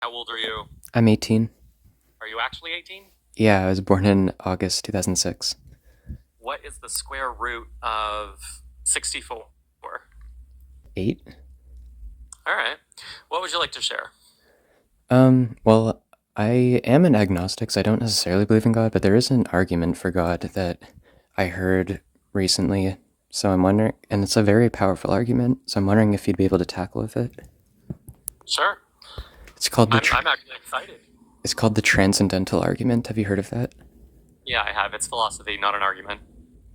How old are you? I'm 18. Are you actually 18? Yeah, I was born in August 2006. What is the square root of 64? 8? All right. What would you like to share? Well, I am an agnostic, so I don't necessarily believe in God, but there is an argument for God that I heard recently. So I'm wondering, and it's a very powerful argument, so I'm wondering if you'd be able to tackle with it. Sure. It's called the I'm actually excited. it's called the transcendental argument. Have you heard of that? Yeah, I have. It's philosophy, not an argument.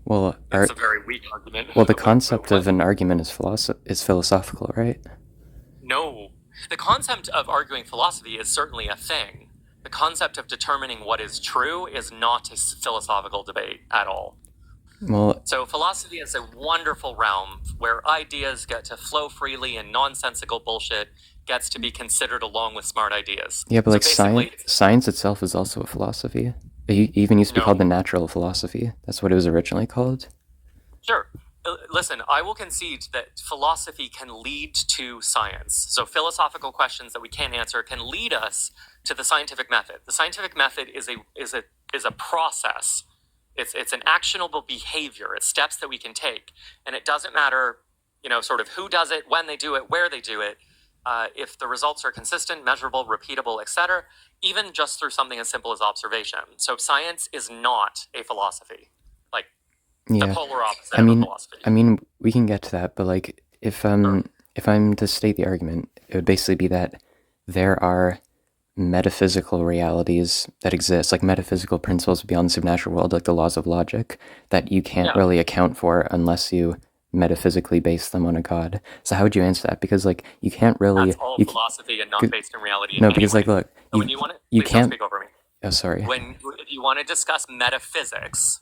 Well, It's a very weak argument. the But concept what? of an argument is philosophical, right? No. The concept of arguing philosophy is certainly a thing. The concept of determining what is true is not a philosophical debate at all. Well, So, philosophy is a wonderful realm where ideas get to flow freely and nonsensical bullshit gets to be considered along with smart ideas. yeah, but So, like science, basically, science itself is also a philosophy. It even used to be called no. the natural philosophy. That's what it was originally called. Sure. Listen, I will concede that philosophy can lead to science. So, philosophical questions that we can't answer can lead us to the scientific method. The scientific method is a process. It's an actionable behavior. It's steps that we can take, and it doesn't matter, sort of who does it, when they do it, where they do it. If the results are consistent, measurable, repeatable, etc., even just through something as simple as observation. So, science is not a philosophy. Like the Yeah, polar opposite I of a mean, philosophy. we can get to that, but like, Sure. if I'm to state the argument, it would basically be that there are metaphysical realities that exist, like metaphysical principles beyond the supernatural world, like the laws of logic, that you can't Yeah, really account for unless you metaphysically base them on a god. So how would you answer that? Because like you can't that's really all philosophy and not based in reality in no, any because like way. look, So when you want it, you please don't can't. speak over me. Oh, sorry. When if you want to discuss metaphysics,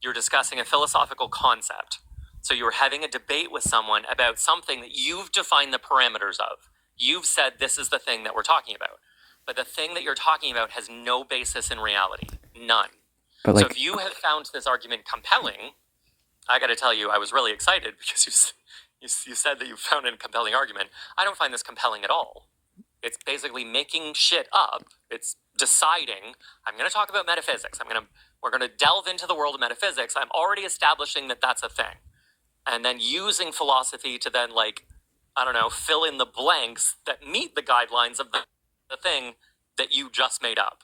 you're discussing a philosophical concept. So you're having a debate with someone about something that you've defined the parameters of. You've said this is the thing that we're talking about. But the thing that you're talking about has no basis in reality. None. But So if like, you have found this argument compelling, I got to tell you, I was really excited because you said that you found it a compelling argument. I don't find this compelling at all. It's basically making shit up. It's deciding I'm going to talk about metaphysics. We're going to delve into the world of metaphysics. I'm already establishing that that's a thing, and then using philosophy to then I don't know, fill in the blanks that meet the guidelines of the thing that you just made up.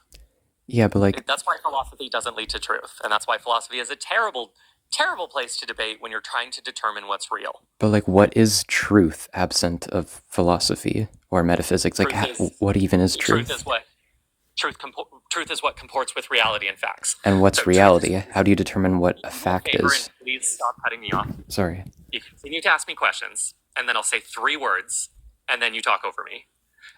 yeah, but like, That's why philosophy doesn't lead to truth, and that's why philosophy is a terrible, terrible place to debate when you're trying to determine what's real. what is truth absent of philosophy or metaphysics? Like, Truth is what even is truth is truth? what truth is what comports with reality and facts. And what's So truth is. reality? How do you determine what a Do me a fact favor and is? please stop cutting me off. Sorry. You continue to ask me questions, and then I'll say three words, and then you talk over me.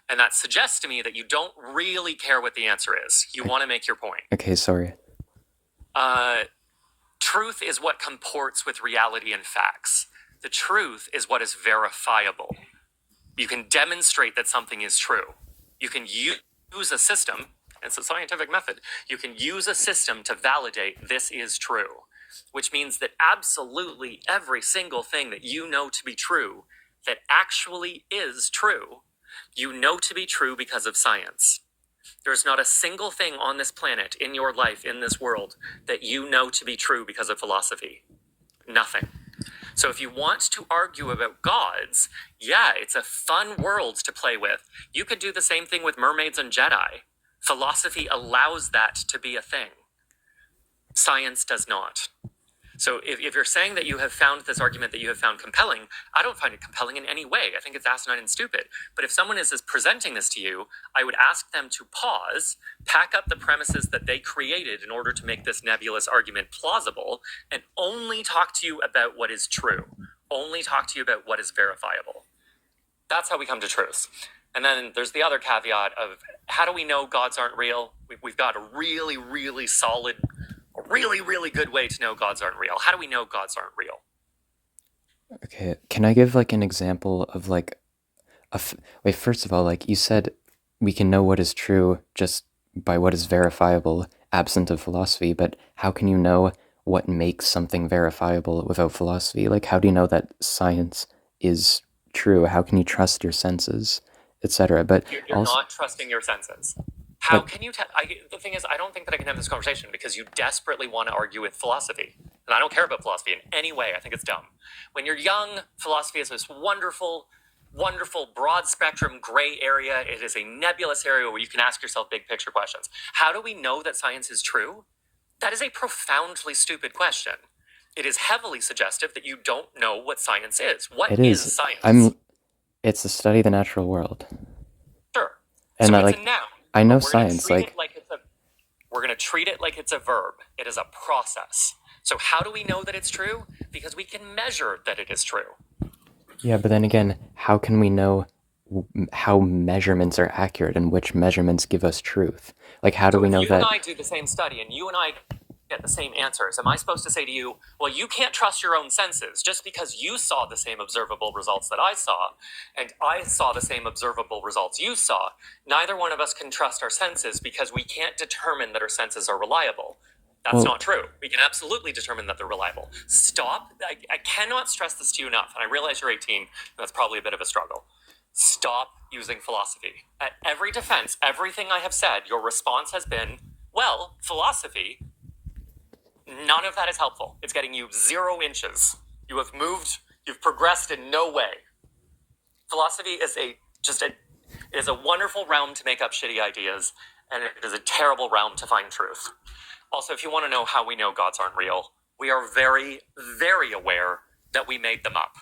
And that suggests to me that you don't really care what the answer is. You want to make your point. Okay, sorry. Uh, Truth is what comports with reality and facts. The truth is what is verifiable. You can demonstrate that something is true. You can use a system, it's a scientific method. You can use a system to validate this is true, which means that absolutely every single thing that you know to be true, that actually is true, you know to be true because of science. There's not a single thing on this planet, in your life, in this world, that you know to be true because of philosophy. Nothing. So if you want to argue about gods, yeah, it's a fun world to play with. You could do the same thing with mermaids and Jedi. Philosophy allows that to be a thing. Science does not. So if you're saying that you have found this argument that you have found compelling, I don't find it compelling in any way. I think it's asinine and stupid. But if someone is presenting this to you, I would ask them to pause, pack up the premises that they created in order to make this nebulous argument plausible, and only talk to you about what is true. Only talk to you about what is verifiable. That's how we come to truth. And then there's the other caveat of how do we know gods aren't real? We've got a really, really solid, a really, really good way to know gods aren't real. How do we know gods aren't real? Okay, can I give like an example of like wait, first of all, like you said, we can know what is true just by what is verifiable, absent of philosophy, but how can you know what makes something verifiable without philosophy? Like, how do you know that science is true? How can you trust your senses? etc. But You're also, not trusting your senses. How but can you tell? The thing is, I don't think that I can have this conversation because you desperately want to argue with philosophy. And I don't care about philosophy in any way. I think it's dumb. When you're young, philosophy is this wonderful, wonderful, broad spectrum gray area. It is a nebulous area where you can ask yourself big picture questions. How do we know that science is true? That is a profoundly stupid question. It is heavily suggestive that you don't know what science is. What it is is. science? It's a study of the natural world, Sure. and So I it's a like. noun, I know but we're going to science. treat it Like, like it's a we're going to treat it like it's a verb. It is a process. So how do we know that it's true? Because we can measure that it is true. yeah, but then again, how can we know how measurements are accurate and which measurements give us truth? Like, how do So we if know you and that? I do the same study and you and I get the same answers, am I supposed to say to you, well, you can't trust your own senses just because you saw the same observable results that I saw and I saw the same observable results you saw? Neither one of us can trust our senses because we can't determine that our senses are reliable. That's Well, not true. We can absolutely determine that they're reliable. Stop. I cannot stress this to you enough. And I realize you're 18, and that's probably a bit of a struggle. Stop using philosophy. At every defense, everything I have said, your response has been, well, philosophy. None of that is helpful. It's getting you 0 inches. You have moved, you've progressed in no way. Philosophy is it is a wonderful realm to make up shitty ideas, and it is a terrible realm to find truth. Also, if you want to know how we know gods aren't real, we are very, very aware that we made them up.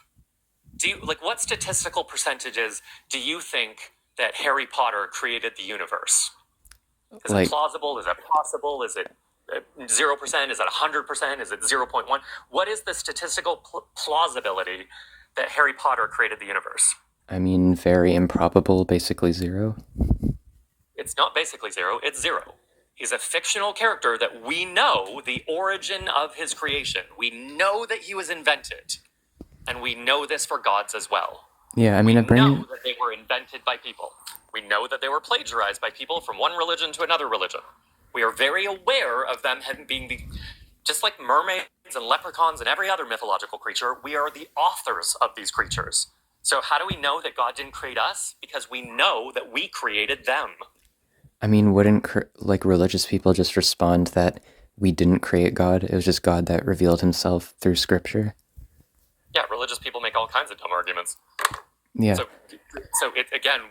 What statistical percentages do you think that Harry Potter created the universe? Is it like, plausible? Is it possible? Is it 0%? Is it 100%? Is it 0.1? What is the statistical plausibility that Harry Potter created the universe? I mean, very improbable, basically zero. It's not basically 0, it's 0. He's a fictional character that we know the origin of his creation. We know that he was invented. And we know this for gods as well. Yeah, I We mean, a know brain. that they were invented by people. We know that they were plagiarized by people from one religion to another religion. We are very aware of them being just like mermaids and leprechauns and every other mythological creature, we are the authors of these creatures. So how do we know that God didn't create us? Because we know that we created them. I mean, wouldn't like religious people just respond that we didn't create God? It was just God that revealed Himself through Scripture. Yeah, religious people make all kinds of dumb arguments. Yeah, Again,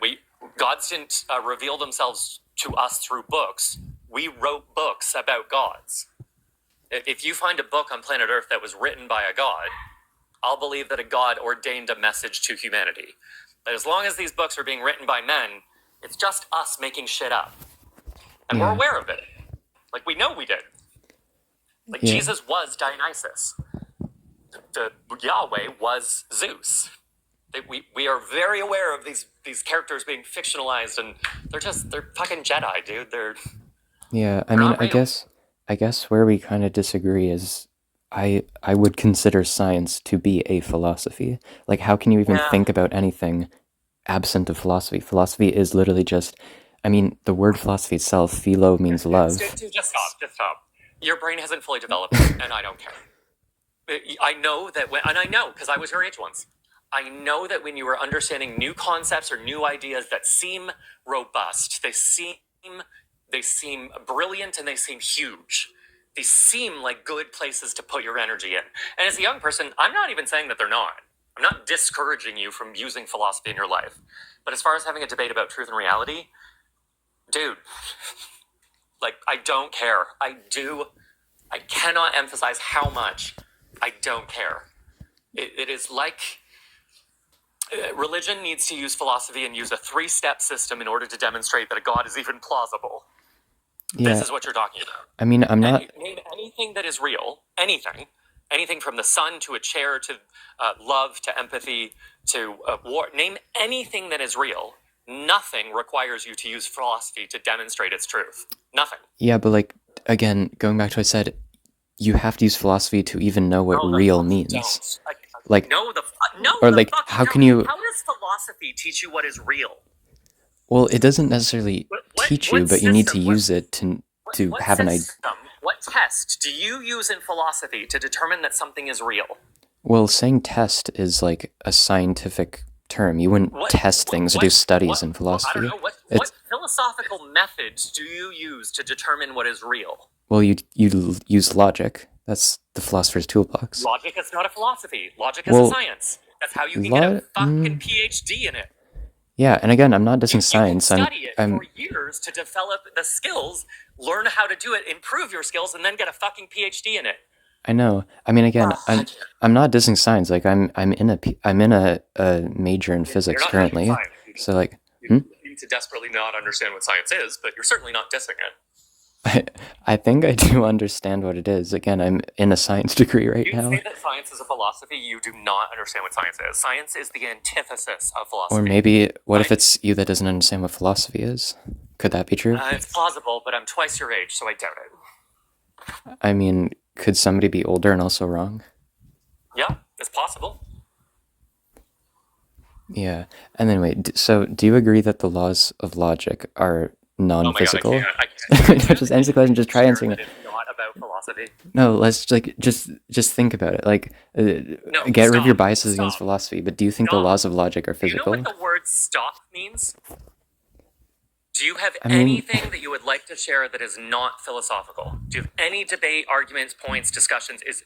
gods didn't reveal themselves to us through books. We wrote books about gods. If you find a book on planet Earth that was written by a god, I'll believe that a god ordained a message to humanity. But as long as these books are being written by men, it's just us making shit up. And we're yeah, aware of it. Like, we know we did. Like, yeah, Jesus was Dionysus. The Yahweh was Zeus. We are very aware of these characters being fictionalized, and they're fucking Jedi, dude. yeah. I They're mean, not real. I guess where we kind of disagree is, I would consider science to be a philosophy. Like, how can you even Yeah. think about anything absent of philosophy? Philosophy is literally just. I mean, the word philosophy itself, philo means love. Dude, just stop. Just stop. Your brain hasn't fully developed, and I don't care. I know that and I know because I was your age once. I know that when you are understanding new concepts or new ideas that seem robust, they seem brilliant and they seem huge. They seem like good places to put your energy in. And as a young person, I'm not even saying that they're not. I'm not discouraging you from using philosophy in your life. But as far as having a debate about truth and reality, dude, like, I don't care. I cannot emphasize how much I don't care. It is like religion needs to use philosophy and use a 3-step system in order to demonstrate that a god is even plausible. This Yeah, is what you're talking about. I mean, I'm not. Name anything that is real, anything from the sun to a chair to love to empathy to war. Name anything that is real. Nothing requires you to use philosophy to demonstrate its truth. Nothing. Yeah, but like again, going back to what I said, you have to use philosophy to even know what No, the real fuck you means. don't. Like, No, or the like, fuck you how don't. can you? How does philosophy teach you what is real? Well, it doesn't necessarily teach you, What but you need to system? use it to What have an idea. system? What test do you use in philosophy to determine that something is real? Well, saying test is like a scientific term. You wouldn't test things or do studies in philosophy. I don't know. What philosophical methods do you use to determine what is real? Well, you use logic. That's the philosopher's toolbox. Logic is not a philosophy. Logic is a science. That's how you can get a fucking PhD in it. Yeah, and again, I'm not dissing science. You can study it for years to develop the skills, learn how to do it, improve your skills, and then get a fucking PhD in it. I know. I mean, again, I'm not dissing science. Like I'm in a major in physics currently. So like, you need to desperately not understand what science is, but you're certainly not dissing it. I think I do understand what it is. Again, I'm in a science degree right now. You say that science is a philosophy, you do not understand what science is. Science is the antithesis of philosophy. Or maybe, what if it's you that doesn't understand what philosophy is? Could that be true? It's plausible, but I'm twice your age, so I doubt it. I mean, could somebody be older and also wrong? Yeah, it's possible. Yeah. And anyway, so do you agree that the laws of logic are non-physical? Oh my God, I can't. Just answer the question. Just try answering it. It's not about philosophy. No, let's just think about it. Like, get rid of your biases against philosophy. But do you think the laws of logic are physical? Do you know what the word "stop" means? Do you have anything that you would like to share that is not philosophical? Do you have any debate, arguments, points, discussions? Is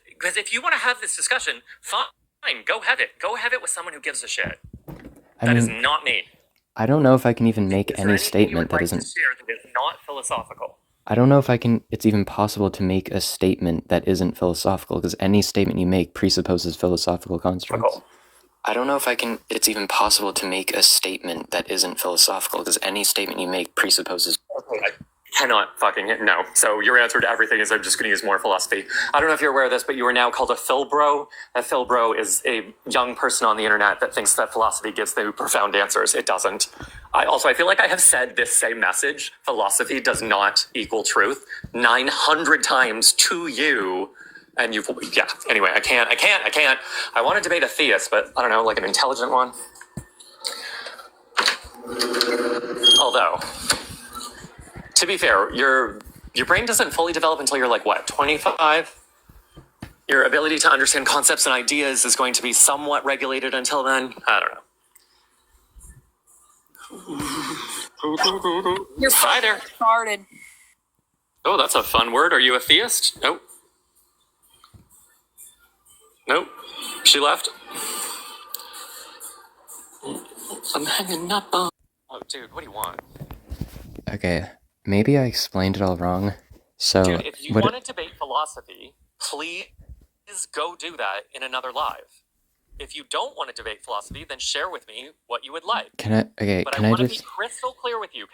because if you want to have this discussion, fine, go have it. Go have it with someone who gives a shit. That is not me. I don't know if I can even make any statement that isn't. To share that is not philosophical. I don't know if I can. It's even possible to make a statement that isn't philosophical, because any statement you make presupposes philosophical constructs. I don't know if I can. It's even possible to make a statement that isn't philosophical, because any statement you make presupposes. Okay, I cannot fucking no. So your answer to everything is I'm just going to use more philosophy. I don't know if you're aware of this, but you are now called a philbro. A philbro is a young person on the internet that thinks that philosophy gives them profound answers. It doesn't. I feel like I have said this same message. Philosophy does not equal truth 900 times to you. And anyway, I can't. I want to debate a theist, but I don't know, like an intelligent one. Although, to be fair, your brain doesn't fully develop until you're like, what, 25? Your ability to understand concepts and ideas is going to be somewhat regulated until then. I don't know. You're Hi there. Started. Oh, that's a fun word. Are you a theist? Nope. Nope. She left. I'm hanging up on. Oh, dude, what do you want? Okay, maybe I explained it all wrong. So, dude, if you want to debate philosophy, please go do that in another live. If you don't want to debate philosophy, then share with me what you would like. But I want to be crystal clear with you.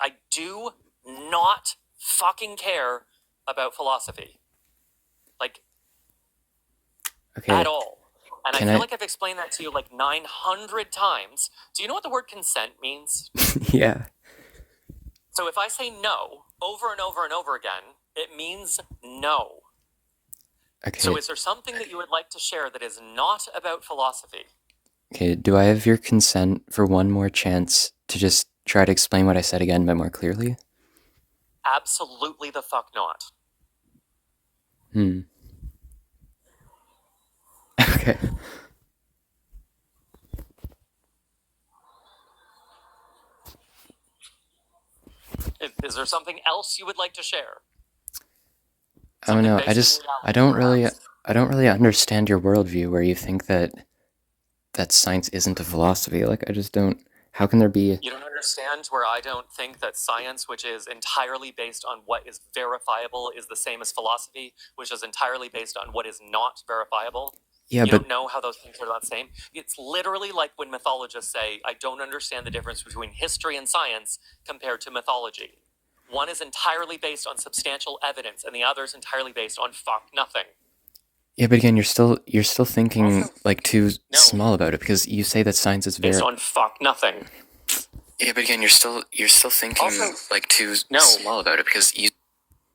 I do not fucking care about philosophy. Like, at all. And I feel like I've explained that to you like 900 times. Do you know what the word consent means? Yeah. So if I say no over and over and over again, it means no. Okay. So is there something that you would like to share that is not about philosophy? Okay, do I have your consent for one more chance to just try to explain what I said again, but more clearly? Absolutely the fuck not. Okay. Is there something else you would like to share? I don't know. I don't really understand your worldview where you think that science isn't a philosophy. Like, I just don't. How can there be? You don't understand where I don't think that science, which is entirely based on what is verifiable, is the same as philosophy, which is entirely based on what is not verifiable. Yeah, you don't know how those things are not the same. It's literally like when mythologists say, I don't understand the difference between history and science compared to mythology. One is entirely based on substantial evidence, and the other is entirely based on fuck nothing. Yeah, but again, you're still thinking like too small about it, because you say that science is based on fuck nothing. Yeah, but again, you're still thinking like too small about it, because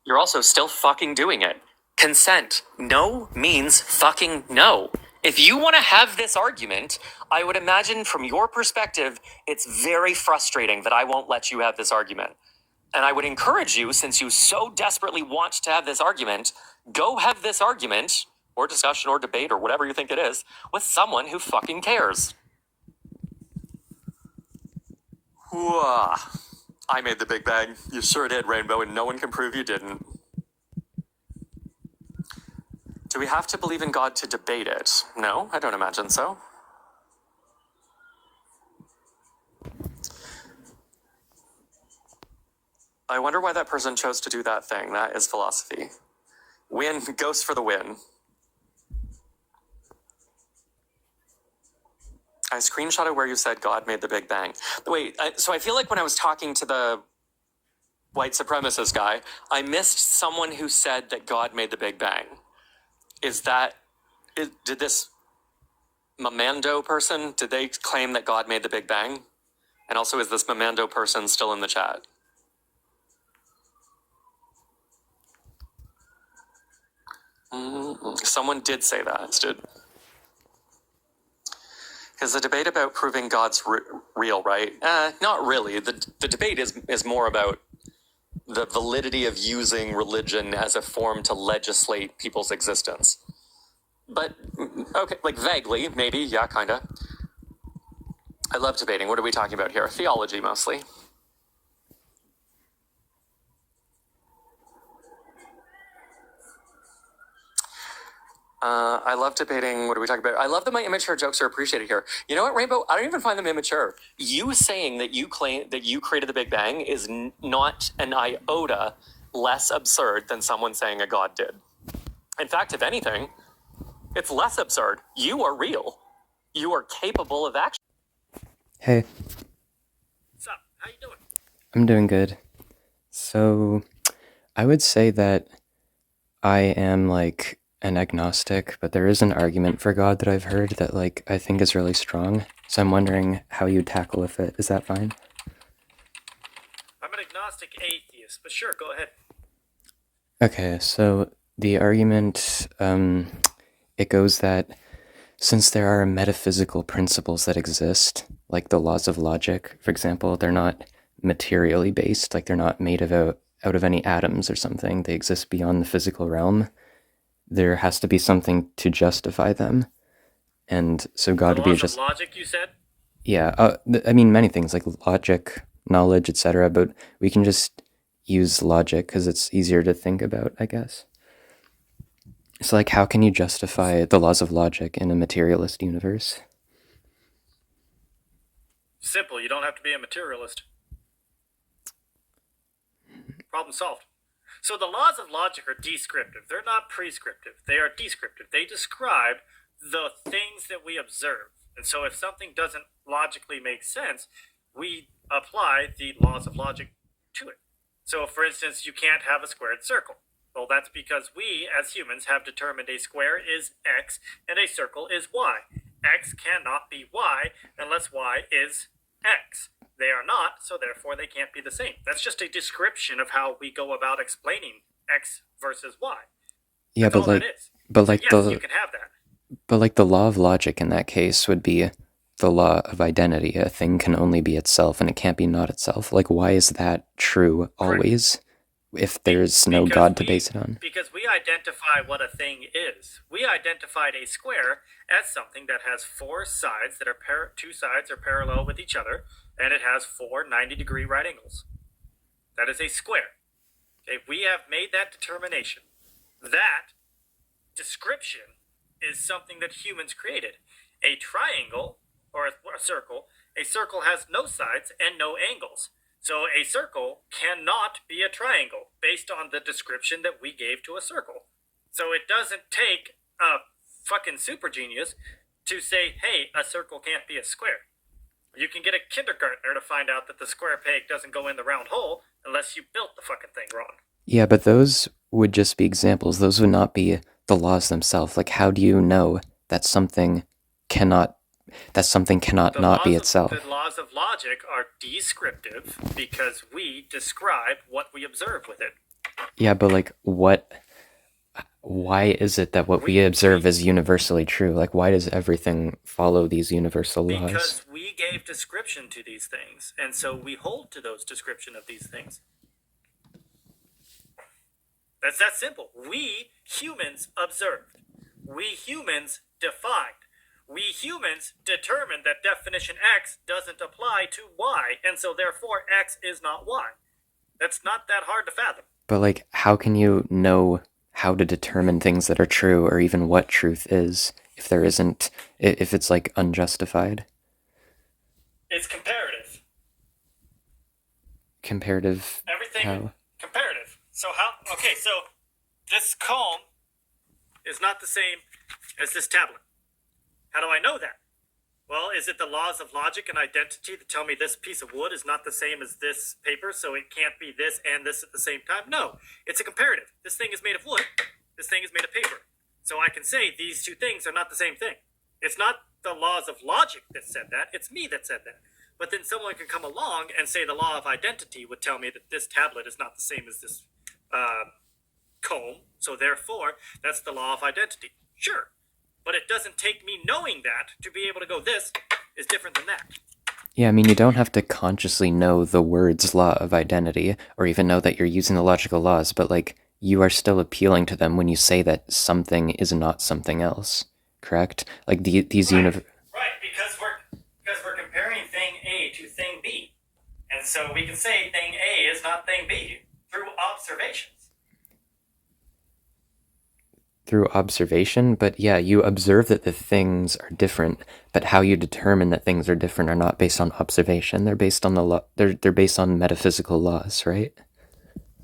you're also still fucking doing it. Consent. No means fucking no. If you want to have this argument, I would imagine from your perspective, it's very frustrating that I won't let you have this argument. And I would encourage you, since you so desperately want to have this argument, go have this argument, or discussion, or debate, or whatever you think it is, with someone who fucking cares. I made the Big Bang. You sure did, Rainbow, and no one can prove you didn't. Do we have to believe in God to debate it? No, I don't imagine so. I wonder why that person chose to do that thing. That is philosophy. Win, ghost for the win. I screenshotted where you said God made the Big Bang. Wait, so I feel like when I was talking to the white supremacist guy, I missed someone who said that God made the Big Bang. Did this Mamando person, did they claim that God made the Big Bang? And also, is this Mamando person still in the chat? Someone did say that. Because the debate about proving God's real, right? Not really. The debate is more about the validity of using religion as a form to legislate people's existence. But, okay, like vaguely, maybe, yeah, kinda. I love debating. What are we talking about here? Theology, mostly. I love debating. What are we talking about? I love that my immature jokes are appreciated here. You know what, Rainbow? I don't even find them immature. You saying that you claim that you created the Big Bang is not an iota less absurd than someone saying a god did. In fact, if anything, it's less absurd. You are real. You are capable of action. Hey, What's up? How you doing? I'm doing good. So, I would say that I am like an agnostic, but there is an argument for God that I've heard that like I think is really strong. So I'm wondering how you tackle with it. Is that fine? I'm an agnostic atheist, but sure, go ahead. Okay, so the argument, it goes that since there are metaphysical principles that exist, like the laws of logic, for example, they're not materially based, like they're not made out of any atoms or something. They exist beyond the physical realm. There has to be something to justify them, and so God would be just logic, you said? yeah. I mean many things like logic, knowledge, etc. But we can just use logic because it's easier to think about, I guess. So like, how can you justify the laws of logic in a materialist universe? Simple. You don't have to be a materialist. Problem solved. So the laws of logic are descriptive. They're not prescriptive. They are descriptive. They describe the things that we observe. And so if something doesn't logically make sense, we apply the laws of logic to it. So for instance, you can't have a squared circle. Well, that's because we, as humans, have determined a square is x and a circle is y. X cannot be y unless y is x. They are not, so therefore they can't be the same. That's just a description of how we go about explaining x versus y. Yeah, That's all that is. So yes, you can have that. the law of logic in that case would be the law of identity. A thing can only be itself, and it can't be not itself. Like, why is that true always? If there's no God to base it on. Because we identify what a thing is. We identified a square as something that has four sides that are two sides are parallel with each other, and it has four 90-degree right angles. That is a square. Okay, we have made that determination. That description is something that humans created. A triangle, or a circle has no sides and no angles. So a circle cannot be a triangle based on the description that we gave to a circle. So it doesn't take a fucking super genius to say, hey, a circle can't be a square. You can get a kindergartner to find out that the square peg doesn't go in the round hole unless you built the fucking thing wrong. Yeah, but those would just be examples. Those would not be the laws themselves. Like, how do you know that something cannot not be itself? The laws of logic are descriptive because we describe what we observe with it. Yeah, but like, why is it that what we observe is universally true? Like, why does everything follow these universal laws? Because we gave description to these things, and so we hold to those description of these things. That's that simple. We humans observed. We humans defined. we humans determine that definition X doesn't apply to Y, and so therefore X is not Y. That's not that hard to fathom. But like, how can you know how to determine things that are true or even what truth is if there isn't, if it's like unjustified? It's comparative. Comparative. Everything How? comparative. So this comb is not the same as this tablet. How do I know that? Well, is it the laws of logic and identity that tell me this piece of wood is not the same as this paper, so it can't be this and this at the same time? No, it's a comparative. This thing is made of wood. This thing is made of paper. So I can say these two things are not the same thing. It's not the laws of logic that said that. It's me that said that. But then someone can come along and say the law of identity would tell me that this tablet is not the same as this comb. So therefore, that's the law of identity. Sure. But it doesn't take me knowing that to be able to go, this is different than that. Yeah, I mean, you don't have to consciously know the word's law of identity or even know that you're using the logical laws, but like, you are still appealing to them when you say that something is not something else, correct? Like these Right, right, because we're comparing thing A to thing B. And so we can say thing A is not thing B through observations. through observation, but yeah, you observe that the things are different, but how you determine that things are different are not based on observation. They're based on they're based on metaphysical laws, right?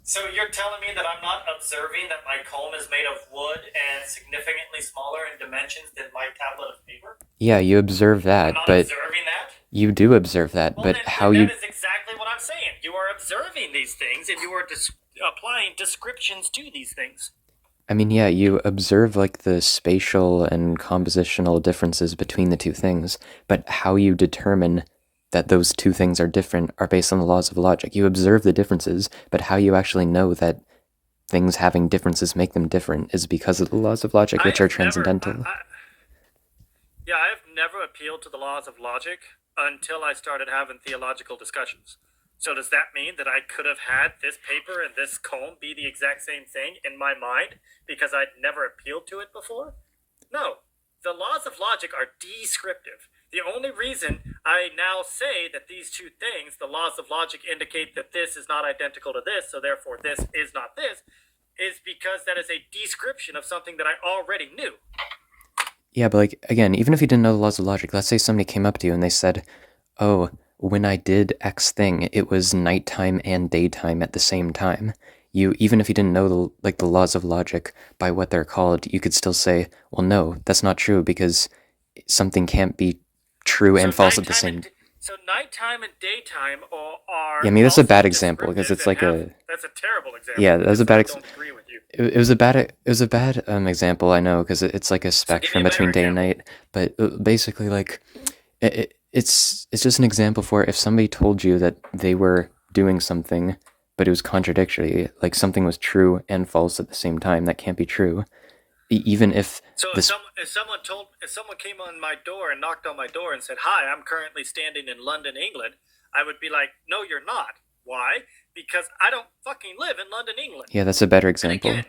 So you're telling me that I'm not observing that my comb is made of wood and significantly smaller in dimensions than my tablet of paper? Yeah, you observe I'm that, not but observing that? you do observe that, Well, but then, how then you that is exactly what I'm saying. You are observing these things and you are applying descriptions to these things. I mean, yeah, you observe like the spatial and compositional differences between the two things, but how you determine that those two things are different are based on the laws of logic. You observe the differences, but how you actually know that things having differences make them different is because of the laws of logic, which are transcendental. I've never appealed to the laws of logic until I started having theological discussions. So does that mean that I could have had this paper and this comb be the exact same thing in my mind because I'd never appealed to it before? No. The laws of logic are descriptive. The only reason I now say that these two things, the laws of logic indicate that this is not identical to this, so therefore this is not this, is because that is a description of something that I already knew. Yeah, but like, again, even if you didn't know the laws of logic, let's say somebody came up to you and they said, oh, when I did X thing, it was nighttime and daytime at the same time. You, even if you didn't know the laws of logic by what they're called, you could still say, well, no, that's not true because something can't be true and false at the same. So nighttime and daytime are. Yeah, I mean, that's a also bad example because it's like That's a terrible example. yeah, that's a bad. I don't agree with you. It was a bad example, I know, because it's like a spectrum between day and night. But basically, like, it's just an example for if somebody told you that they were doing something, but it was contradictory, like something was true and false at the same time. That can't be true, even if So this. if someone came on my door and knocked on my door and said, "Hi, I'm currently standing in London, England," I would be like, "No, you're not. Why? Because I don't fucking live in London, England." Yeah, that's a better And example. again,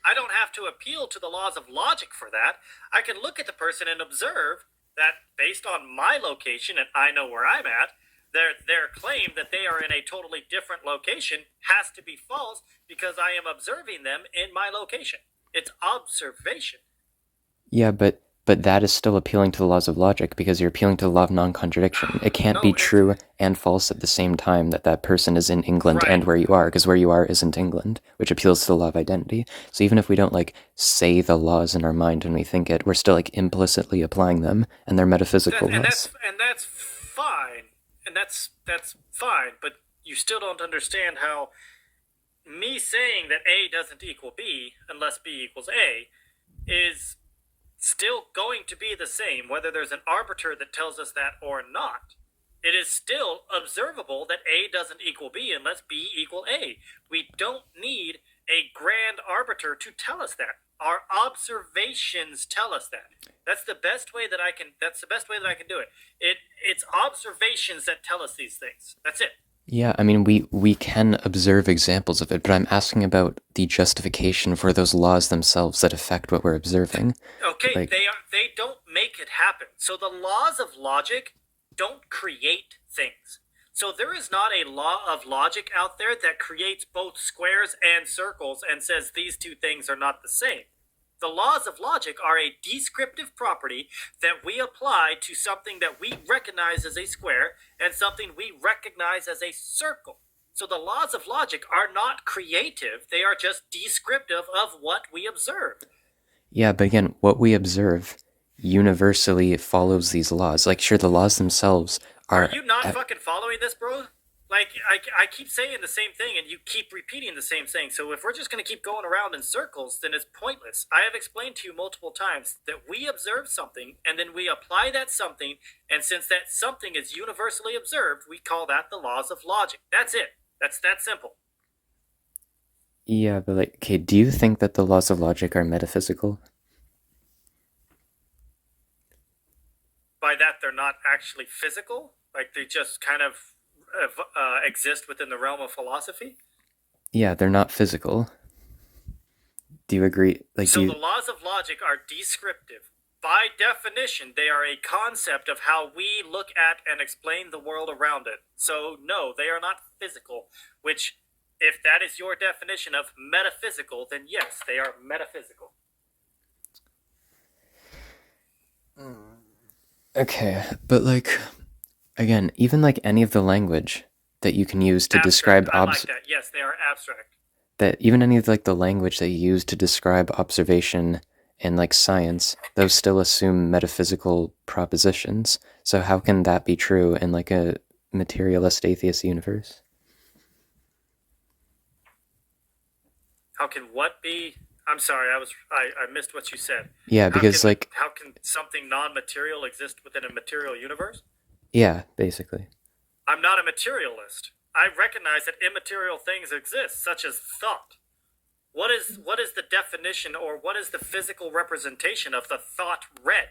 I don't have to appeal to the laws of logic for that. I can look at the person and observe that based on my location and I know where I'm at, their claim that they are in a totally different location has to be false because I am observing them in my location. It's observation. Yeah, but that is still appealing to the laws of logic because you're appealing to the law of non-contradiction. It can't be true and false at the same time that that person is in England and where you are, because where you are isn't England, which appeals to the law of identity. So even if we don't like say the laws in our mind when we think it, we're still like implicitly applying them, and they're metaphysical laws. And that's fine. And that's fine, but you still don't understand how me saying that A doesn't equal B unless B equals A is still going to be the same whether there's an arbiter that tells us that or not. It is still observable that A doesn't equal B unless B equal A. We don't need a grand arbiter to tell us that. Our observations tell us that. That's the best way that I can do it. It's observations that tell us these things. That's it. Yeah, I mean, we can observe examples of it, but I'm asking about the justification for those laws themselves that affect what we're observing. Okay, Like, they don't make it happen. So the laws of logic don't create things. So there is not a law of logic out there that creates both squares and circles and says these two things are not the same. The laws of logic are a descriptive property that we apply to something that we recognize as a square and something we recognize as a circle. So the laws of logic are not creative, they are just descriptive of what we observe. yeah, but again, what we observe universally follows these laws. Like, sure, the laws themselves Are are. you not fucking following this, bro? Like, I keep saying the same thing and you keep repeating the same thing. So if we're just going to keep going around in circles, then it's pointless. I have explained to you multiple times that we observe something and then we apply that something. And since that something is universally observed, we call that the laws of logic. That's it. That's that simple. Yeah, but like, okay, do you think that the laws of logic are metaphysical? By that, they're not actually physical. Like they just kind of exist within the realm of philosophy. Yeah, they're not physical. Do you agree? Like, do So the you? laws of logic are descriptive. By definition, they are a concept of how we look at and explain the world around it. So, no, they are not physical, which, if that is your definition of metaphysical, then yes, they are metaphysical. Okay, but like, again, even like any of the language that you can use to describe Abstract. I like that. Yes, they are abstract. that even any of like the language that you use to describe observation and like science, those still assume metaphysical propositions. So how can that be true in like a materialist atheist universe? How can what be? I'm sorry, I missed what you said. Yeah, because like, How can something non-material exist within a material universe? yeah, basically. I'm not a materialist. I recognize that immaterial things exist, such as thought. What is the definition or what is the physical representation of the thought red?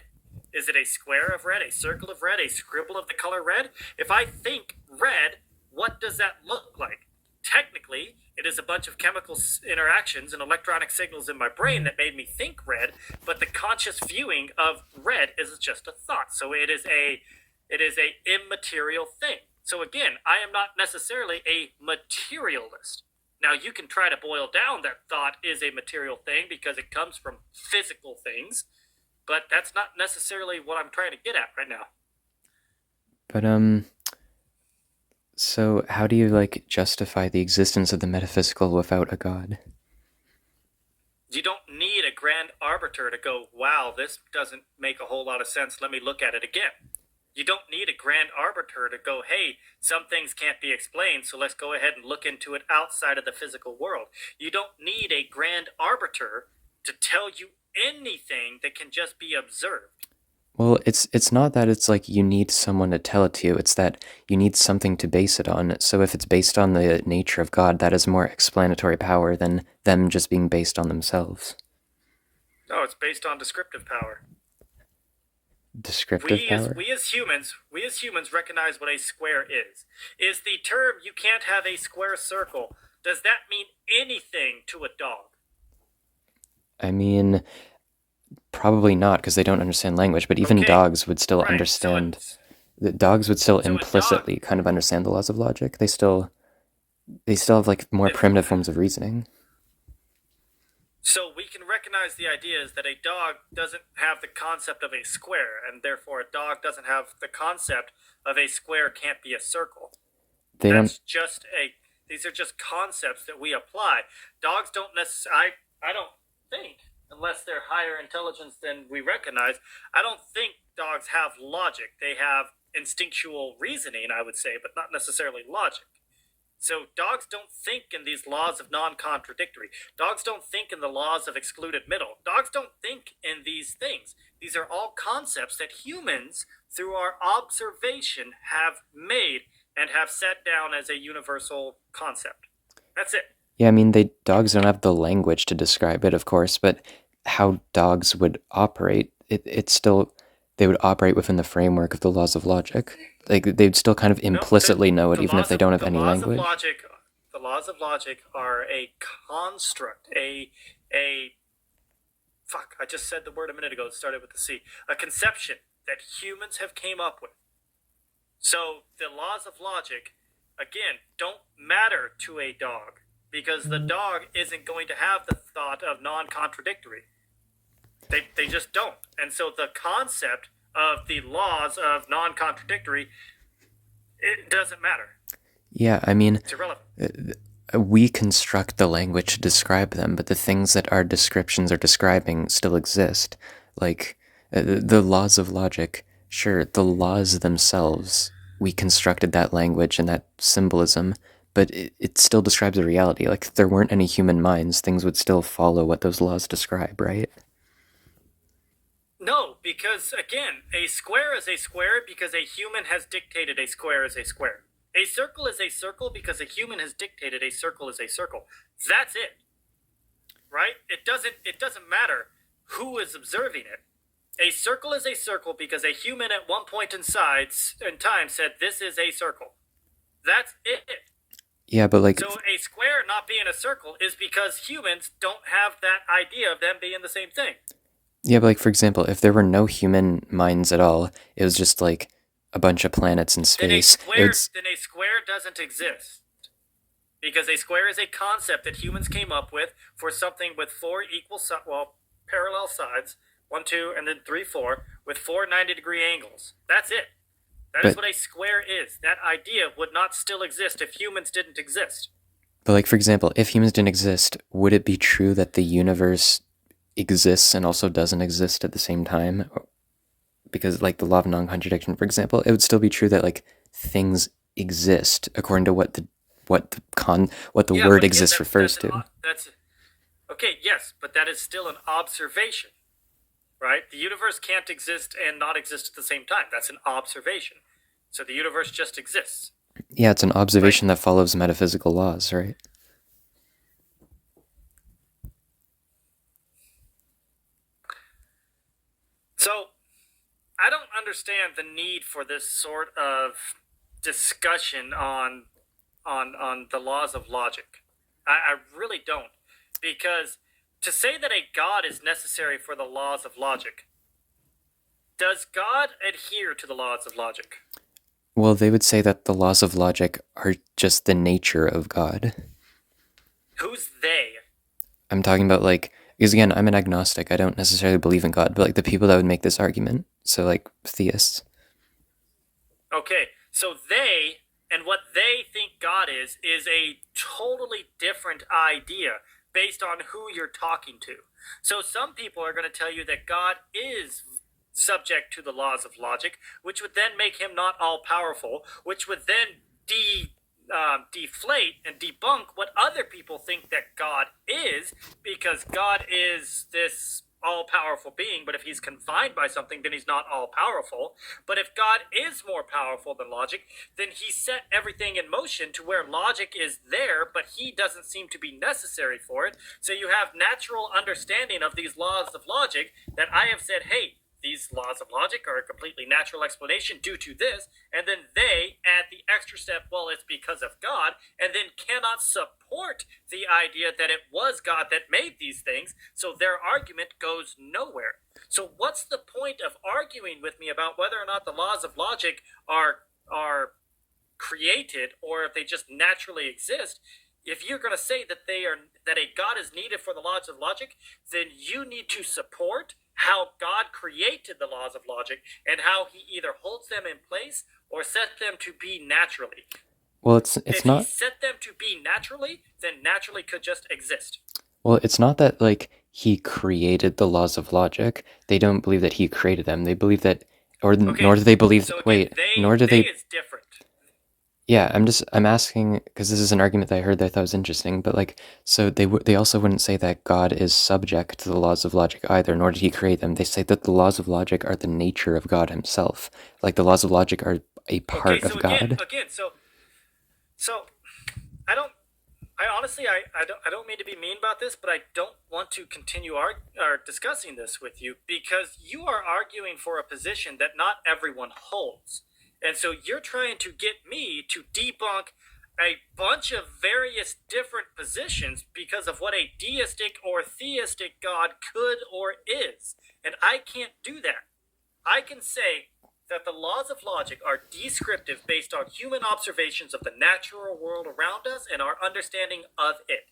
Is it a square of red, a circle of red, a scribble of the color red? If I think red, what does that look like? Technically, it is a bunch of chemical interactions and electronic signals in my brain that made me think red, but the conscious viewing of red is just a thought. So it is a immaterial thing. So again, I am not necessarily a materialist. Now you can try to boil down that thought is a material thing because it comes from physical things, but that's not necessarily what I'm trying to get at right now. But so how do you like justify the existence of the metaphysical without a god? You don't need a grand arbiter to go, wow, this doesn't make a whole lot of sense. Let me look at it again. You don't need a grand arbiter to go, hey, some things can't be explained, so let's go ahead and look into it outside of the physical world. You don't need a grand arbiter to tell you anything that can just be observed. Well, it's not that it's like you need someone to tell it to you. It's that you need something to base it on. So if it's based on the nature of God, that is more explanatory power than them just being based on themselves. No, it's based on descriptive power. Descriptive power? We as humans recognize what a square is. Is the term you can't have a square circle, does that mean anything to a dog? I mean, probably not because they don't understand language, but even Okay, dogs would still right. understand. The dogs would still So a dog, implicitly kind of understand the laws of logic. They still have like more if, primitive forms of reasoning. so we can recognize the idea is that a dog doesn't have the concept of a square, and therefore a dog doesn't have the concept of a square can't be a circle. They don't. That's just a. These are just concepts that we apply. Dogs don't necessarily. I don't think, unless they're higher intelligence than we recognize, I don't think dogs have logic. They have instinctual reasoning, I would say, but not necessarily logic. So dogs don't think in these laws of non-contradictory. Dogs don't think in the laws of excluded middle. Dogs don't think in these things. These are all concepts that humans, through our observation, have made and have set down as a universal concept. That's it. Yeah, I mean, dogs don't have the language to describe it, of course, but how dogs would operate, it's still they would operate within the framework of the laws of logic. Like they'd still kind of No, implicitly know it, the even if laws they of don't have the any laws of language. logic, the laws of logic are a construct, a fuck. I just said the word a minute ago. It started with the C. A conception that humans have came up with. So the laws of logic, again, don't matter to a dog because the dog isn't going to have the thought of non-contradictory. They just don't. And so the concept of the laws of non-contradictory, it doesn't matter. Yeah, I mean, It's irrelevant. we construct the language to describe them, but the things that our descriptions are describing still exist. Like the laws of logic, sure, the laws themselves, we constructed that language and that symbolism, but it still describes a reality. Like if there weren't any human minds, things would still follow what those laws describe, right? No, because again, a square is a square because a human has dictated a square is a square. A circle is a circle because a human has dictated a circle is a circle. That's it. Right? It doesn't matter who is observing it. A circle is a circle because a human at one point in time said this is a circle. That's it. Yeah, but like, So a square not being a circle is because humans don't have that idea of them being the same thing. yeah, but like for example, if there were no human minds at all, it was just like a bunch of planets in Then a space. It would, square doesn't exist. Because a square is a concept that humans came up with for something with four parallel sides, 1, 2, and then 3, 4, with 4 90-degree angles. That's it. That is but what a square is. That idea would not still exist if humans didn't exist. but like for example, if humans didn't exist, would it be true that the universe exists and also doesn't exist at the same time? Because like the law of non-contradiction, for example, it would still be true that like things exist according to what the Yeah, word but again, exists refers to. that's okay. Yes, but that is still an observation, right? The universe can't exist and not exist at the same time. That's an observation. So the universe just exists. Yeah, it's an observation that follows metaphysical laws, right? So I don't understand the need for this sort of discussion on the laws of logic. I really don't, because to say that a God is necessary for the laws of logic, does God adhere to the laws of logic? Well, they would say that the laws of logic are just the nature of God. Who's they? I'm talking about like because again, I'm an agnostic. I don't necessarily believe in God, but like the people that would make this argument, so like theists. Okay, so they and what they think God is a totally different idea based on who you're talking to. So some people are going to tell you that God is subject to the laws of logic, which would then make him not all powerful, which would then deflate and debunk what other people think that God is, because God is this all powerful being, but if he's confined by something, then he's not all powerful. But if God is more powerful than logic, then he set everything in motion to where logic is there, but he doesn't seem to be necessary for it. So you have natural understanding of these laws of logic that I have said, hey, these laws of logic are a completely natural explanation due to this, and then they add the extra step, well, it's because of God, and then cannot support the idea that it was God that made these things, so their argument goes nowhere. So what's the point of arguing with me about whether or not the laws of logic are created or if they just naturally exist? If you're going to say that that a God is needed for the laws of logic, then you need to support how God created the laws of logic and how he either holds them in place or set them to be naturally. Well, it's If not. he set them to be naturally, then naturally could just exist. Well, it's not that like he created the laws of logic. They don't believe that he created them. They believe that, or Okay, nor do they believe. so again, Wait, nor do they they. is different. Yeah, I'm asking because this is an argument that I heard that I thought was interesting. But like, so they also wouldn't say that God is subject to the laws of logic either, nor did he create them. They say that the laws of logic are the nature of God himself. Like the laws of logic are a part Okay, so of God. again, so I don't I honestly, I don't mean to be mean about this, but I don't want to continue discussing this with you because you are arguing for a position that not everyone holds. And so you're trying to get me to debunk a bunch of various different positions because of what a deistic or theistic God could or is. And I can't do that. I can say that the laws of logic are descriptive based on human observations of the natural world around us and our understanding of it.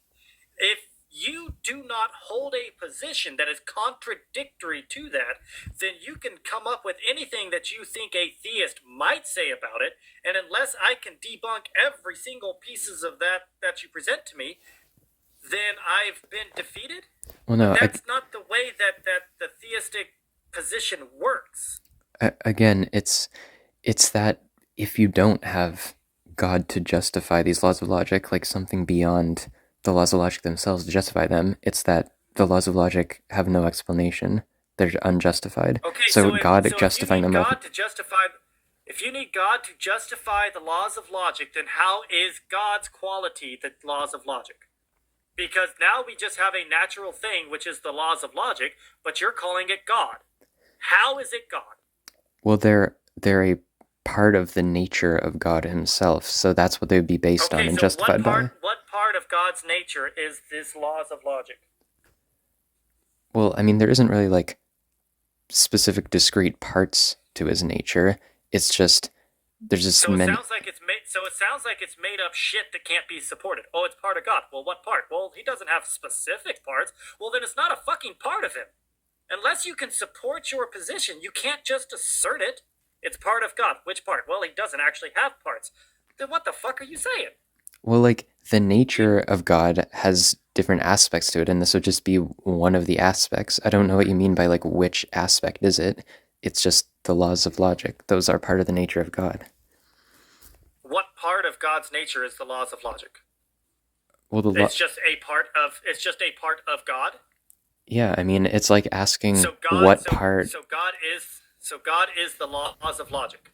If you do not hold a position that is contradictory to that, then you can come up with anything that you think a theist might say about it, and unless I can debunk every single pieces of that you present to me, then I've been defeated. Well, no, That's not the way that the theistic position works. again, it's that if you don't have God to justify these laws of logic, like something beyond the laws of logic themselves to justify them, it's that the laws of logic have no explanation. They're unjustified. Okay, So so God if justifying you them need with God to justify, if you need God to justify the laws of logic, then how is God's quality the laws of logic? Because now we just have a natural thing, which is the laws of logic, but you're calling it God. How is it God? well, they're a part of the nature of God Himself. So that's what they would be based on Okay, and so justified by. what part of God's nature is this laws of logic? Well, I mean, there isn't really like specific discrete parts to His nature. It's just there's just So it many. sounds like it's made. So it sounds like it's made up shit that can't be supported. Oh, it's part of God. Well, what part? Well, He doesn't have specific parts. Well, then it's not a fucking part of Him. Unless you can support your position, you can't just assert it. It's part of God. Which part? Well, He doesn't actually have parts. Then what the fuck are you saying? Well, like the nature of God has different aspects to it, and this would just be one of the aspects. I don't know what you mean by like which aspect is it. It's just the laws of logic. Those are part of the nature of God. What part of God's nature is the laws of logic? Well, It's just a part of. It's just a part of God. yeah, I mean, it's like asking So God. what part. So God is. So God is the laws of logic.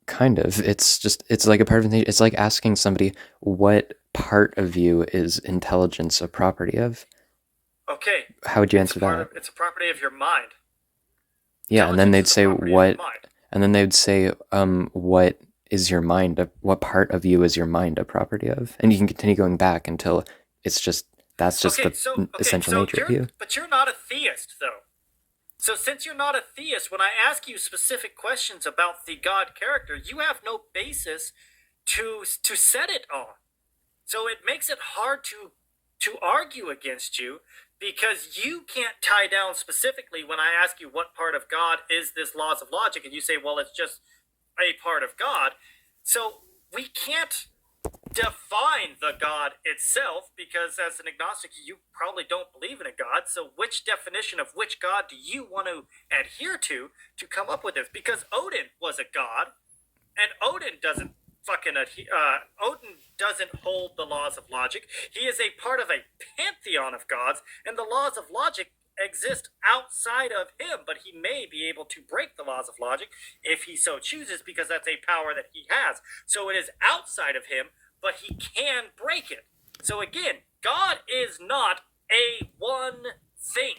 Kind of. It's like a part of the. It's like asking somebody what part of you is intelligence a property of. Okay. How would you answer that? It's a property of your mind. Yeah, and then they'd Intelligence is a say property of what, your mind. and then they'd say, what is your mind? What part of you is your mind a property of? And you can continue going back until it's just that's just the essential nature of you. But you're not a theist, though. So since you're not a theist, when I ask you specific questions about the God character, you have no basis to set it on. So it makes it hard to argue against you because you can't tie down specifically when I ask you what part of God is this laws of logic, and you say, well, it's just a part of God. So we can't define the God itself because as an agnostic, you probably don't believe in a God. So which definition of which God do you want to adhere to come up with this? Because Odin was a God, and Odin doesn't Odin doesn't hold the laws of logic. He is a part of a pantheon of gods, and the laws of logic exist outside of him, but he may be able to break the laws of logic if he so chooses, because that's a power that he has. So it is outside of him, but he can break it. So again, God is not a one thing.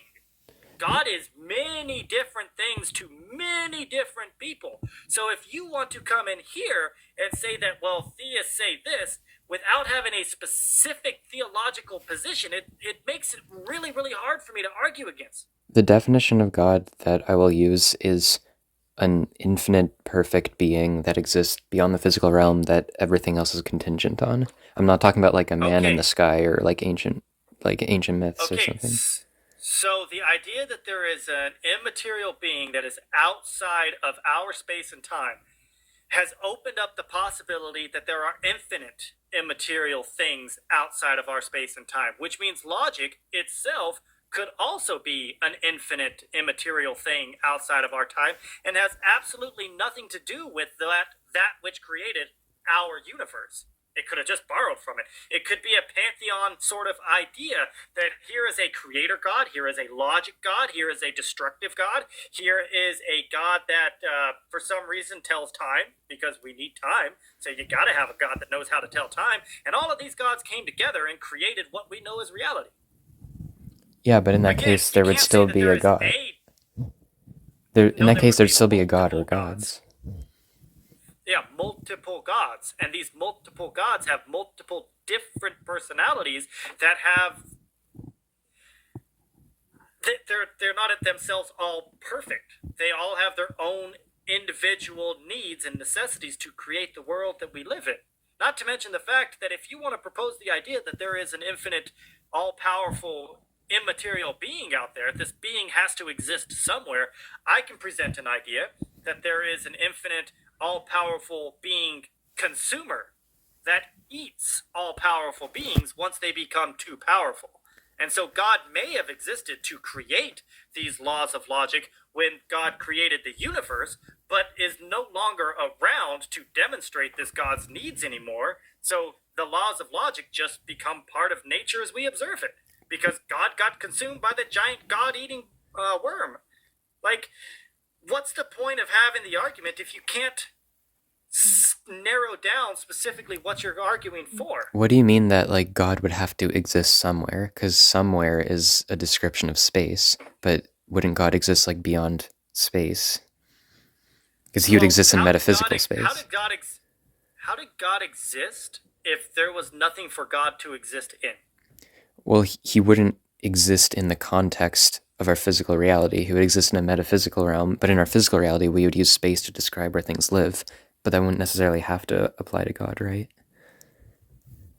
God is many different things to many different people. So if you want to come in here and say that, well, theists say this, without having a specific theological position, it makes it really, really hard for me to argue against. The definition of God that I will use is an infinite, perfect being that exists beyond the physical realm that everything else is contingent on. I'm not talking about like a man in the sky or like ancient myths or something. So the idea that there is an immaterial being that is outside of our space and time has opened up the possibility that there are infinite immaterial things outside of our space and time, which means logic itself could also be an infinite immaterial thing outside of our time and has absolutely nothing to do with that which created our universe. It could have just borrowed from it. It could be a pantheon sort of idea that here is a creator God, here is a logic God, here is a destructive God, here is a God that for some reason tells time, because we need time. So you got to have a God that knows how to tell time. And all of these gods came together and created what we know as reality. Yeah, but in that Again, case, there would still be a God. In that case, there'd still be a God or gods. Yeah, multiple gods. And these multiple gods have multiple different personalities that have... They're not themselves all perfect. They all have their own individual needs and necessities to create the world that we live in. Not to mention the fact that if you want to propose the idea that there is an infinite, all-powerful, immaterial being out there, this being has to exist somewhere, I can present an idea that there is an infinite, all-powerful being consumer that eats all-powerful beings once they become too powerful. And so God may have existed to create these laws of logic when God created the universe, but is no longer around to demonstrate this God's needs anymore. So the laws of logic just become part of nature as we observe it, because God got consumed by the giant God-eating worm. Like, what's the point of having the argument if you can't narrow down specifically what you're arguing for? What do you mean that like God would have to exist somewhere? Because somewhere is a description of space, but wouldn't God exist like beyond space? Because he would exist in metaphysical space. How did God exist if there was nothing for God to exist in? Well, he wouldn't exist in the context of our physical reality. He would exist in a metaphysical realm, but in our physical reality, we would use space to describe where things live. But that wouldn't necessarily have to apply to God, right?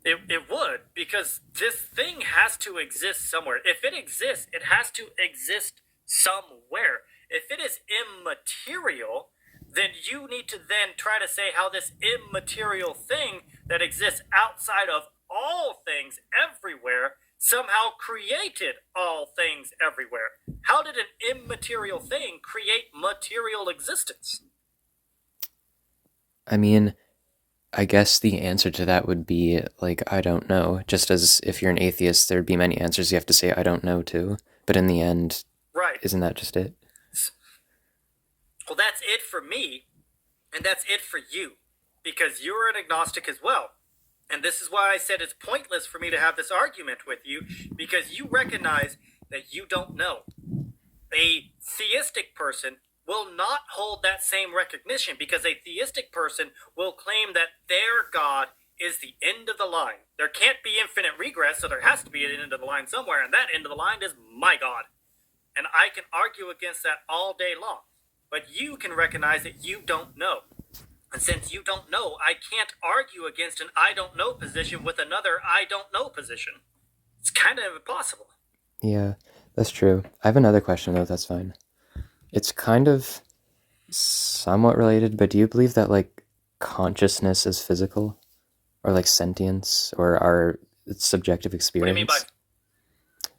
It would, because this thing has to exist somewhere. If it exists, it has to exist somewhere. If it is immaterial, then you need to then try to say how this immaterial thing that exists outside of all things everywhere somehow created all things everywhere. How did an immaterial thing create material existence? I mean, I guess the answer to that would be, like, I don't know. Just as if you're an atheist, there'd be many answers you have to say I don't know to. But in the end, right, isn't that just it? Well, that's it for me, and that's it for you, because you're an agnostic as well. And this is why I said it's pointless for me to have this argument with you, because you recognize that you don't know. A theistic person will not hold that same recognition, because a theistic person will claim that their God is the end of the line. There can't be infinite regress, so there has to be an end of the line somewhere, and that end of the line is my God. And I can argue against that all day long. But you can recognize that you don't know. And since you don't know, I can't argue against an I don't know position with another I don't know position. It's kind of impossible. Yeah, that's true. I have another question, though, if that's fine. It's kind of somewhat related, but do you believe that, like, consciousness is physical? Or, like, sentience? Or our subjective experience? What do you mean by...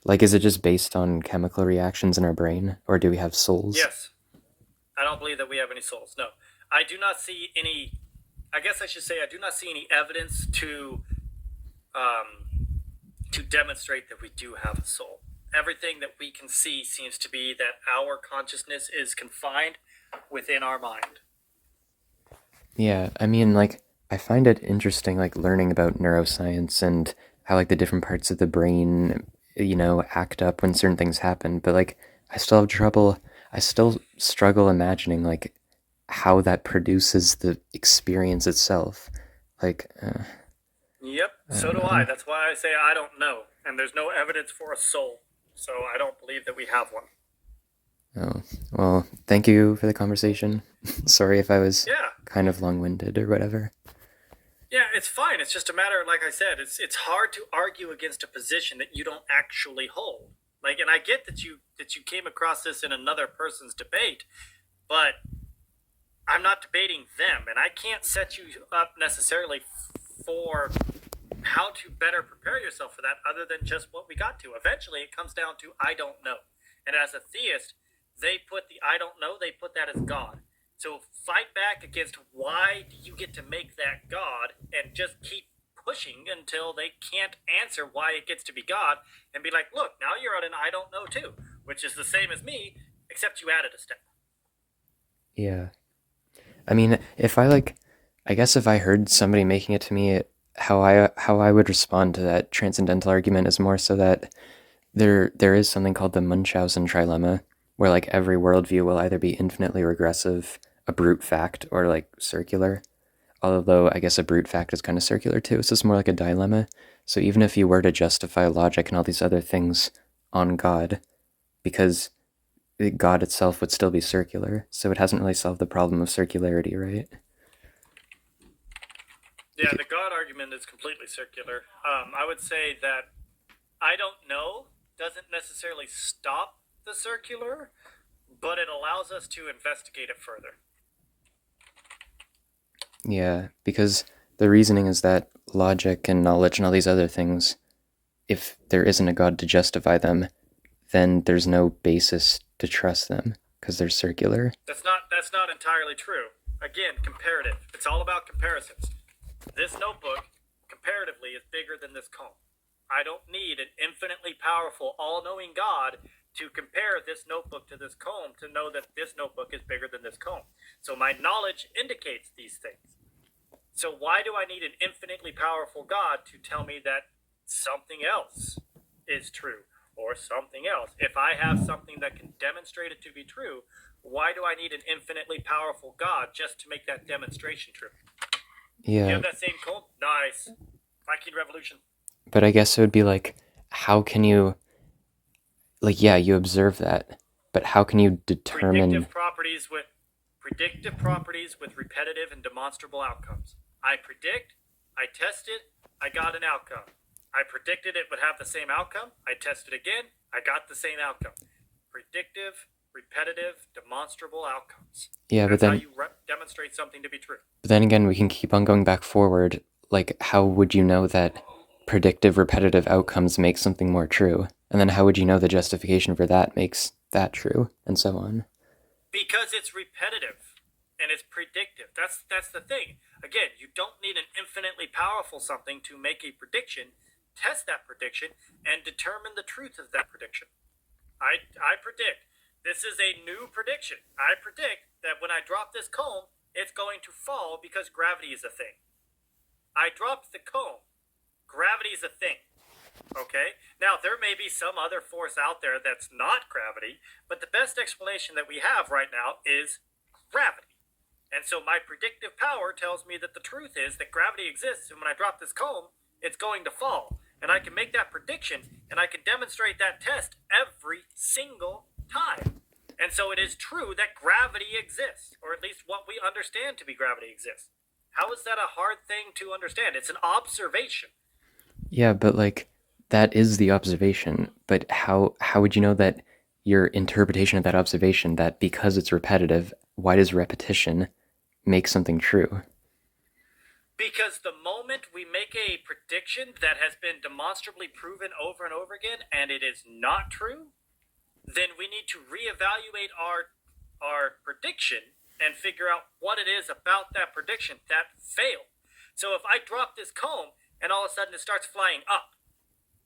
Like, is it just based on chemical reactions in our brain? Or do we have souls? Yes. I don't believe that we have any souls, no. I do not see any... I guess I should say I do not see any evidence to demonstrate that we do have a soul. Everything that we can see seems to be that our consciousness is confined within our mind. Yeah, I mean, like, I find it interesting, like, learning about neuroscience and how, like, the different parts of the brain, you know, act up when certain things happen. But, like, I still struggle imagining, like, how that produces the experience itself. Like, Yep, so do I. That's why I say I don't know. And there's no evidence for a soul. So I don't believe that we have one. Oh, well, thank you for the conversation. Sorry if I was kind of long-winded or whatever. Yeah, it's fine. It's just a matter, like I said, it's hard to argue against a position that you don't actually hold. Like, and I get that you came across this in another person's debate, but I'm not debating them, and I can't set you up necessarily for how to better prepare yourself for that other than just what we got to. Eventually, it comes down to I don't know. And as a theist, they put the I don't know, they put that as God. So fight back against why do you get to make that God, and just keep pushing until they can't answer why it gets to be God, and be like, look, now you're at an I don't know too, which is the same as me, except you added a step. Yeah. I mean, if I like, I guess if I heard somebody making it to me, how I would respond to that transcendental argument is more so that there is something called the Munchausen trilemma, where like every worldview will either be infinitely regressive, a brute fact, or like circular. Although I guess a brute fact is kind of circular too, so it's more like a dilemma. So even if you were to justify logic and all these other things on God, because God itself would still be circular, so it hasn't really solved the problem of circularity, right? Yeah, the God argument is completely circular. I would say that I don't know doesn't necessarily stop the circular, but it allows us to investigate it further. Yeah, because the reasoning is that logic and knowledge and all these other things, if there isn't a God to justify them, then there's no basis to trust them because they're circular. That's not entirely true. Again, comparative. It's all about comparisons. This notebook, comparatively, is bigger than this comb. I don't need an infinitely powerful, all-knowing God to compare this notebook to this comb to know that this notebook is bigger than this comb. So my knowledge indicates these things. So why do I need an infinitely powerful God to tell me that something else is true or something else? If I have something that can demonstrate it to be true, why do I need an infinitely powerful God just to make that demonstration true? Yeah. You have that same comb? Nice. Viking Revolution. But I guess it would be like, how can you, like, yeah, you observe that, but how can you determine... Predictive properties with repetitive and demonstrable outcomes. I predict, I test it, I got an outcome. I predicted it would have the same outcome. I tested again, I got the same outcome. Predictive, repetitive, demonstrable outcomes. Yeah, That's but then... how you demonstrate something to be true. But then again, we can keep on going back forward. Like, how would you know that predictive, repetitive outcomes make something more true? And then how would you know the justification for that makes that true? And so on. Because it's repetitive and it's predictive. That's the thing. Again, you don't need an infinitely powerful something to make a prediction, test that prediction, and determine the truth of that prediction. I predict. This is a new prediction. I predict that when I drop this comb, it's going to fall because gravity is a thing. I dropped the comb. Gravity is a thing. Okay? Now, there may be some other force out there that's not gravity, but the best explanation that we have right now is gravity. And so my predictive power tells me that the truth is that gravity exists, and when I drop this comb, it's going to fall. And I can make that prediction, and I can demonstrate that test every single time. And so it is true that gravity exists, or at least what we understand to be gravity exists. How is that a hard thing to understand? It's an observation. Yeah, but like, that is the observation. But how would you know that your interpretation of that observation, that because it's repetitive, why does repetition make something true? Because the moment we make a prediction that has been demonstrably proven over and over again, and it is not true, then we need to reevaluate our prediction and figure out what it is about that prediction that failed. So if I drop this comb and all of a sudden it starts flying up,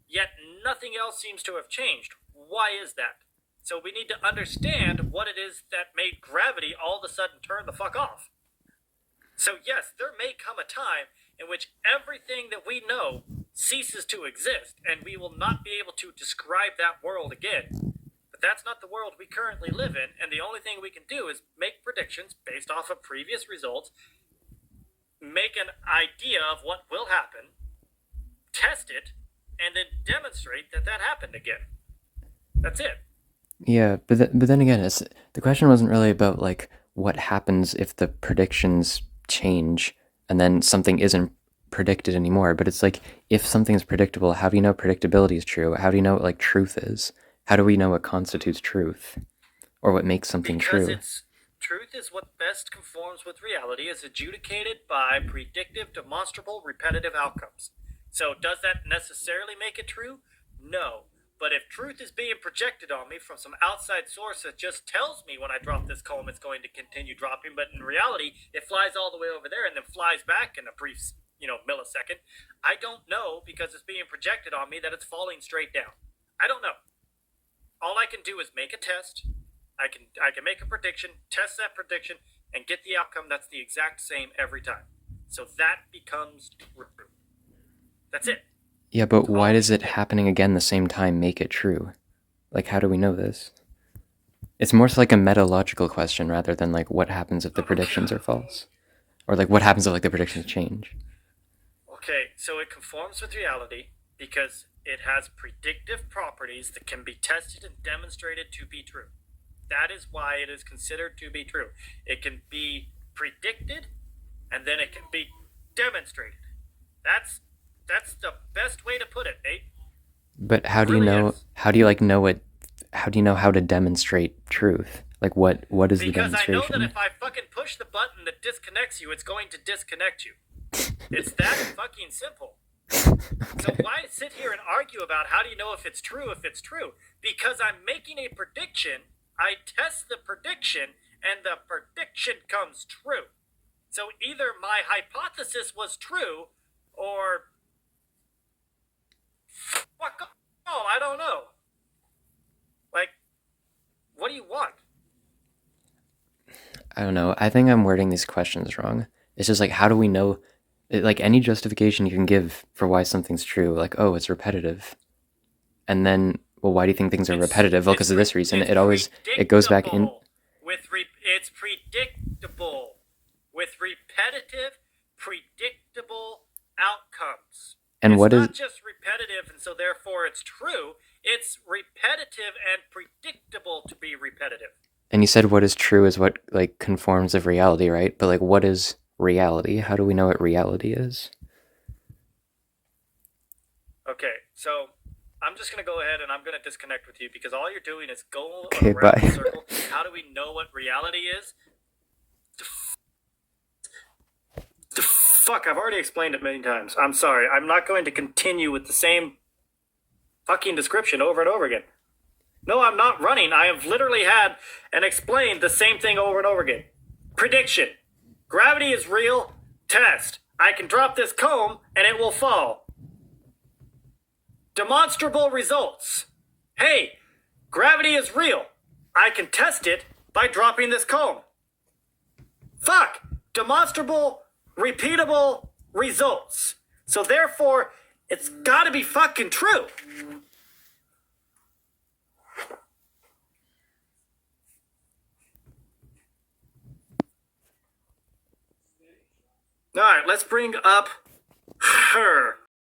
yet nothing else seems to have changed, why is that? So we need to understand what it is that made gravity all of a sudden turn the fuck off. So yes, there may come a time in which everything that we know ceases to exist, and we will not be able to describe that world again. But that's not the world we currently live in, and the only thing we can do is make predictions based off of previous results, make an idea of what will happen, test it, and then demonstrate that that happened again. That's it. Yeah, but then again, the question wasn't really about like what happens if the predictions change and then something isn't predicted anymore, but it's like, if something is predictable, how do you know predictability is true? How do you know what like truth is? How do we know what constitutes truth, or what makes something true? Because truth is what best conforms with reality, as adjudicated by predictive, demonstrable, repetitive outcomes. So does that necessarily make it true? No. But if truth is being projected on me from some outside source that just tells me when I drop this comb it's going to continue dropping, but in reality it flies all the way over there and then flies back in a brief millisecond. I don't know because it's being projected on me that it's falling straight down. I don't know. All I can do is make a test. I can make a prediction, test that prediction, and get the outcome that's the exact same every time. So that becomes true. That's it. Yeah, but why does it happening again the same time make it true? Like, how do we know this? It's more like a metalogical question rather than like what happens if the predictions are false, or like what happens if like the predictions change. Okay, so it conforms with reality because it has predictive properties that can be tested and demonstrated to be true. That is why it is considered to be true. It can be predicted, and then it can be demonstrated. That's the best way to put it, Nate. But how do you know? How do you like know it? How do you know how to demonstrate truth? Like what is the demonstration? Because I know that if I fucking push the button that disconnects you, it's going to disconnect you. It's that fucking simple. Okay. So why sit here and argue about how do you know if it's true? Because I'm making a prediction, I test the prediction, and the prediction comes true. So either my hypothesis was true, or fuck all, I don't know. Like, what do you want? I don't know. I think I'm wording these questions wrong. It's just like, how do we know? Like any justification you can give for why something's true, like, oh, it's repetitive. And then, well, why do you think things are repetitive? Well, because of this reason. It goes back in. It's predictable. With repetitive, predictable outcomes. And it's what is not just repetitive, and so therefore it's true. It's repetitive and predictable to be repetitive. And you said what is true is what like conforms of reality, right? But like, what is reality? How do we know what reality is? Okay, so I'm just gonna go ahead and I'm gonna disconnect with you because all you're doing is going around bye. the circle. How do we know what reality is? The fuck, I've already explained it many times. I'm sorry. I'm not going to continue with the same fucking description over and over again. No, I'm not running. I have literally had and explained the same thing over and over again. Prediction. Gravity is real. Test. I can drop this comb and it will fall. Demonstrable results. Hey, gravity is real. I can test it by dropping this comb. Fuck. Demonstrable, repeatable results. So therefore, it's gotta be fucking true. All right, let's bring up her.